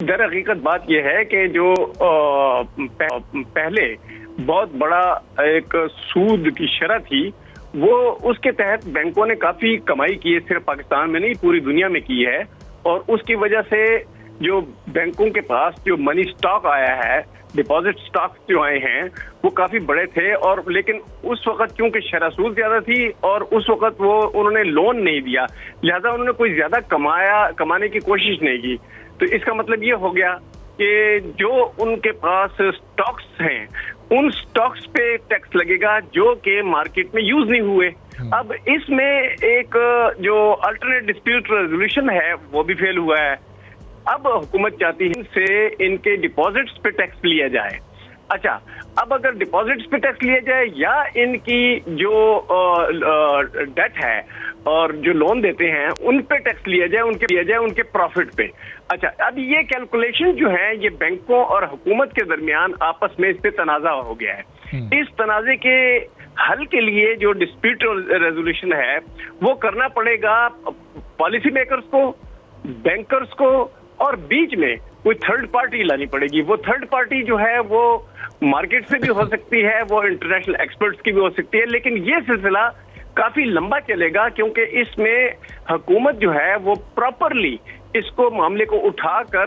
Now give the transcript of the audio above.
در حقیقت بات یہ ہے کہ جو پہلے بہت بڑا ایک سود کی شرح تھی وہ اس کے تحت بینکوں نے کافی کمائی کی ہے، صرف پاکستان میں نہیں پوری دنیا میں کی ہے، اور اس کی وجہ سے جو بینکوں کے پاس جو منی سٹاک آیا ہے، ڈپازٹ سٹاک جو آئے ہیں وہ کافی بڑے تھے، اور لیکن اس وقت کیونکہ شرح سود زیادہ تھی اور اس وقت انہوں نے لون نہیں دیا، لہذا انہوں نے کوئی زیادہ کمانے کی کوشش نہیں کی۔ تو اس کا مطلب یہ ہو گیا کہ جو ان کے پاس سٹاکس ہیں ان سٹاکس پہ ٹیکس لگے گا جو کہ مارکیٹ میں یوز نہیں ہوئے۔ اب اس میں ایک جو الٹرنیٹ ڈسپیوٹ ریزولوشن ہے وہ بھی فیل ہوا ہے۔ اب حکومت چاہتی ہے سے ان کے ڈپازٹس پہ ٹیکس لیا جائے۔ اچھا، اب اگر ڈپازٹس پہ ٹیکس لیا جائے یا ان کی جو ڈیٹ ہے اور جو لون دیتے ہیں ان پہ ٹیکس لیا جائے ان کے پروفٹ پہ۔ اچھا، اب یہ کیلکولیشن جو ہے یہ بینکوں اور حکومت کے درمیان آپس میں اس پہ تنازع ہو گیا ہے۔ اس تنازع کے حل کے لیے جو ڈسپیوٹ ریزولوشن ہے وہ کرنا پڑے گا پالیسی میکرز کو، بینکرز کو، اور بیچ میں کوئی تھرڈ پارٹی لانی پڑے گی۔ وہ تھرڈ پارٹی جو ہے وہ مارکیٹ سے بھی ہو سکتی ہے، وہ انٹرنیشنل ایکسپرٹس کی بھی ہو سکتی ہے، لیکن یہ سلسلہ کافی لمبا چلے گا کیونکہ اس میں حکومت جو ہے وہ پراپرلی اس کو معاملے کو اٹھا کر